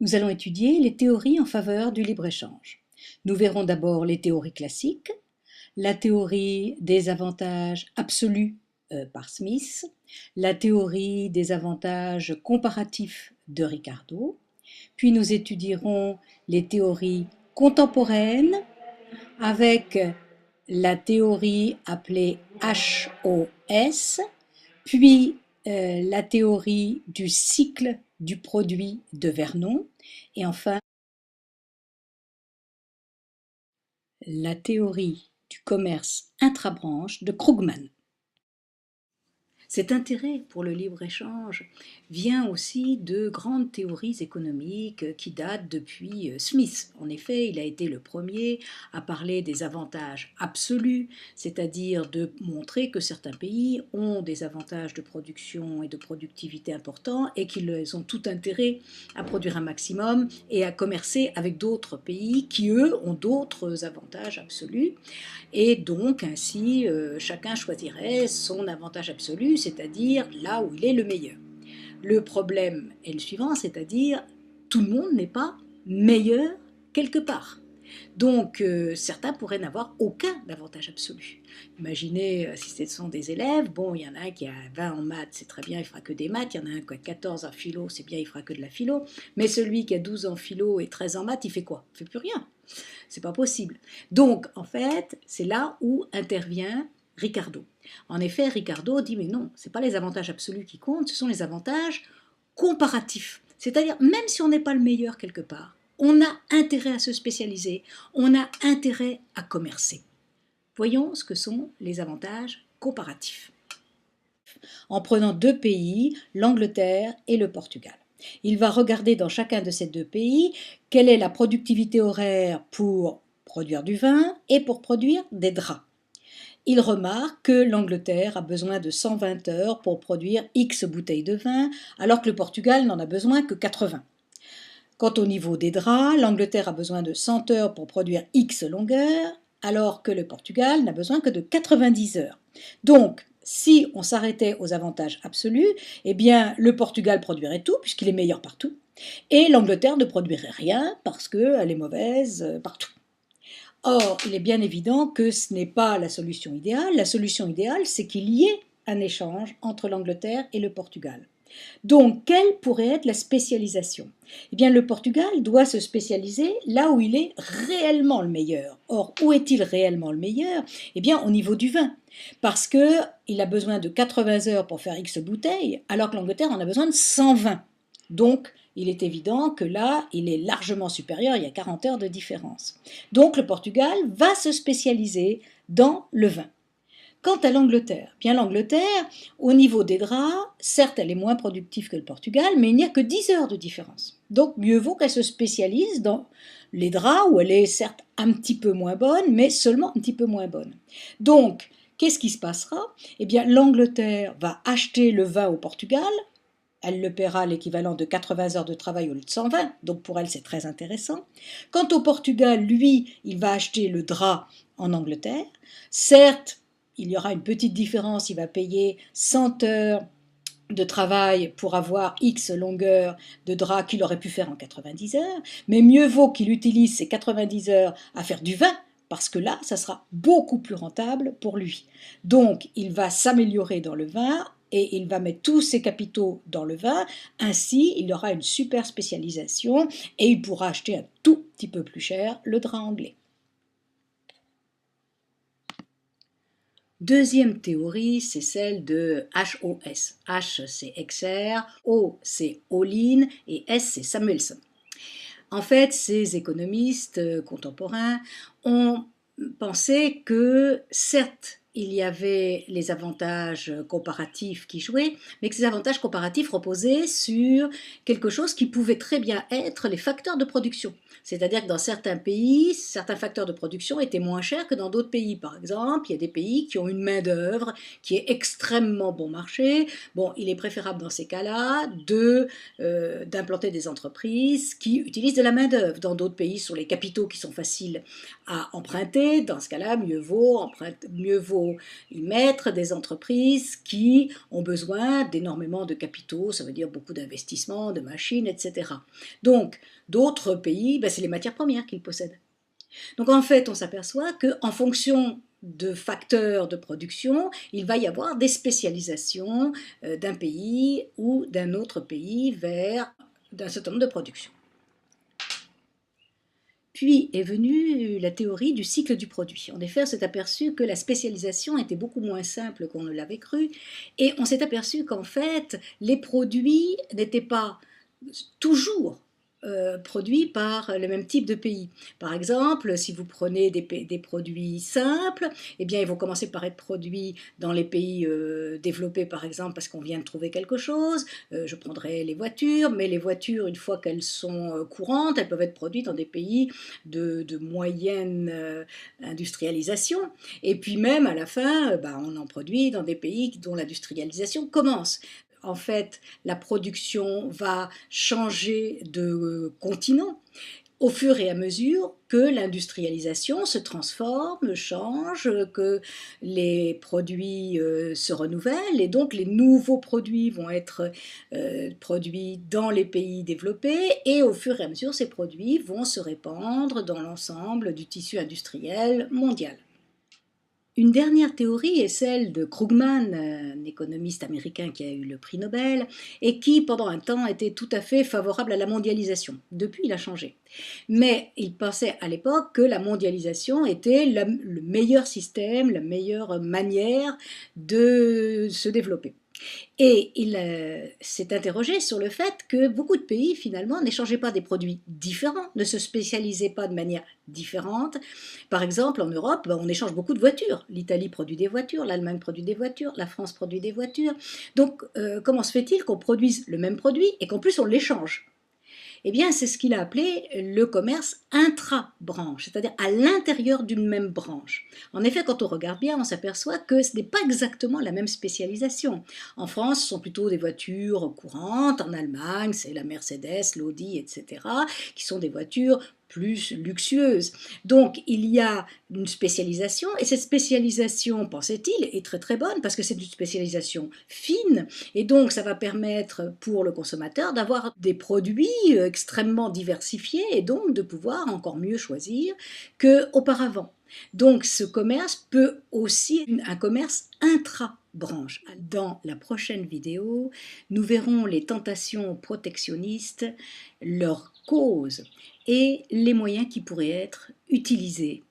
Nous allons étudier les théories en faveur du libre-échange. Nous verrons d'abord les théories classiques, la théorie des avantages absolus par Smith, la théorie des avantages comparatifs de Ricardo, puis nous étudierons les théories contemporaines avec la théorie appelée HOS, puis la théorie du cycle du produit de Vernon, et enfin la théorie du commerce intrabranche de Krugman. Cet intérêt pour le libre-échange vient aussi de grandes théories économiques qui datent depuis Smith. En effet, il a été le premier à parler des avantages absolus, c'est-à-dire de montrer que certains pays ont des avantages de production et de productivité importants et qu'ils ont tout intérêt à produire un maximum et à commercer avec d'autres pays qui, eux, ont d'autres avantages absolus. Et donc, ainsi, chacun choisirait son avantage absolu, c'est-à-dire là où il est le meilleur. Le problème est le suivant, c'est-à-dire tout le monde n'est pas meilleur quelque part. Donc, certains pourraient n'avoir aucun avantage absolu. Imaginez si ce sont des élèves, bon, il y en a un qui a 20 en maths, c'est très bien, il fera que des maths, il y en a un qui a 14 en philo, c'est bien, il fera que de la philo, mais celui qui a 12 en philo et 13 en maths, il fait quoi? Il fait plus rien. C'est pas possible. Donc, en fait, c'est là où intervient Ricardo. En effet, Ricardo dit, mais non, ce n'est pas les avantages absolus qui comptent, ce sont les avantages comparatifs. C'est-à-dire, même si on n'est pas le meilleur quelque part, on a intérêt à se spécialiser, on a intérêt à commercer. Voyons ce que sont les avantages comparatifs. En prenant deux pays, l'Angleterre et le Portugal. Il va regarder dans chacun de ces deux pays quelle est la productivité horaire pour produire du vin et pour produire des draps. Il remarque que l'Angleterre a besoin de 120 heures pour produire X bouteilles de vin, alors que le Portugal n'en a besoin que 80. Quant au niveau des draps, l'Angleterre a besoin de 100 heures pour produire X longueur, alors que le Portugal n'a besoin que de 90 heures. Donc, si on s'arrêtait aux avantages absolus, eh bien, le Portugal produirait tout, puisqu'il est meilleur partout, et l'Angleterre ne produirait rien, parce qu'elle est mauvaise partout. Or, il est bien évident que ce n'est pas la solution idéale. La solution idéale, c'est qu'il y ait un échange entre l'Angleterre et le Portugal. Donc, quelle pourrait être la spécialisation? Eh bien, le Portugal doit se spécialiser là où il est réellement le meilleur. Or, où est-il réellement le meilleur? Eh bien, au niveau du vin. Parce qu'il a besoin de 80 heures pour faire X bouteilles, alors que l'Angleterre en a besoin de 120. Donc, il est évident que là, il est largement supérieur, il y a 40 heures de différence. Donc, le Portugal va se spécialiser dans le vin. Quant à l'Angleterre, bien l'Angleterre, au niveau des draps, certes elle est moins productive que le Portugal, mais il n'y a que 10 heures de différence. Donc mieux vaut qu'elle se spécialise dans les draps où elle est certes un petit peu moins bonne, mais seulement un petit peu moins bonne. Donc, qu'est-ce qui se passera? Eh bien l'Angleterre va acheter le vin au Portugal, elle le paiera l'équivalent de 80 heures de travail au lieu de 120, donc pour elle c'est très intéressant. Quant au Portugal, lui, il va acheter le drap en Angleterre, certes, il y aura une petite différence, il va payer 100 heures de travail pour avoir X longueur de drap qu'il aurait pu faire en 90 heures, mais mieux vaut qu'il utilise ces 90 heures à faire du vin, parce que là, ça sera beaucoup plus rentable pour lui. Donc, il va s'améliorer dans le vin et il va mettre tous ses capitaux dans le vin, ainsi il aura une super spécialisation et il pourra acheter un tout petit peu plus cher le drap anglais. Deuxième théorie, c'est celle de HOS. H, c'est Exer, O, c'est Olin et S, c'est Samuelson. En fait, ces économistes contemporains ont pensé que, certes, il y avait les avantages comparatifs qui jouaient, mais que ces avantages comparatifs reposaient sur quelque chose qui pouvait très bien être les facteurs de production. C'est-à-dire que dans certains pays, certains facteurs de production étaient moins chers que dans d'autres pays. Par exemple, il y a des pays qui ont une main-d'œuvre qui est extrêmement bon marché. Bon, il est préférable dans ces cas-là d'implanter des entreprises qui utilisent de la main-d'œuvre. Dans d'autres pays, sur les capitaux qui sont faciles à emprunter. Dans ce cas-là, mieux vaut y mettre des entreprises qui ont besoin d'énormément de capitaux, ça veut dire beaucoup d'investissements, de machines, etc. Donc, d'autres pays, ben, c'est les matières premières qu'ils possèdent. Donc en fait, on s'aperçoit qu'en fonction de facteurs de production, il va y avoir des spécialisations d'un pays ou d'un autre pays vers un certain nombre de productions. Puis est venue la théorie du cycle du produit. En effet, on s'est aperçu que la spécialisation était beaucoup moins simple qu'on ne l'avait cru, et on s'est aperçu qu'en fait, les produits n'étaient pas toujours produits par le même type de pays. Par exemple, si vous prenez des produits simples, eh bien, ils vont commencer par être produits dans les pays développés, par exemple, parce qu'on vient de trouver quelque chose. Je prendrai les voitures, mais les voitures, une fois qu'elles sont courantes, elles peuvent être produites dans des pays de moyenne industrialisation. Et puis même, à la fin, on en produit dans des pays dont l'industrialisation commence. En fait, la production va changer de continent au fur et à mesure que l'industrialisation se transforme, change, que les produits se renouvellent, et donc les nouveaux produits vont être produits dans les pays développés, et au fur et à mesure, ces produits vont se répandre dans l'ensemble du tissu industriel mondial. Une dernière théorie est celle de Krugman, un économiste américain qui a eu le prix Nobel et qui, pendant un temps, était tout à fait favorable à la mondialisation. Depuis, il a changé. Mais il pensait à l'époque que la mondialisation était le meilleur système, la meilleure manière de se développer. Et il s'est interrogé sur le fait que beaucoup de pays, finalement, n'échangeaient pas des produits différents, ne se spécialisaient pas de manière différente. Par exemple, en Europe, on échange beaucoup de voitures. L'Italie produit des voitures, l'Allemagne produit des voitures, la France produit des voitures. Donc, comment se fait-il qu'on produise le même produit et qu'en plus on l'échange ? Eh bien, c'est ce qu'il a appelé le commerce intra-branche, c'est-à-dire à l'intérieur d'une même branche. En effet, quand on regarde bien, on s'aperçoit que ce n'est pas exactement la même spécialisation. En France, ce sont plutôt des voitures courantes. En Allemagne, c'est la Mercedes, l'Audi, etc., qui sont des voitures plus luxueuses. Donc, il y a une spécialisation, et cette spécialisation, pensait-il, est très très bonne, parce que c'est une spécialisation fine, et donc ça va permettre pour le consommateur d'avoir des produits extrêmement diversifiés, et donc de pouvoir encore mieux choisir qu'auparavant. Donc ce commerce peut aussi être un commerce intra-branche. Dans la prochaine vidéo, nous verrons les tentations protectionnistes, leurs causes et les moyens qui pourraient être utilisés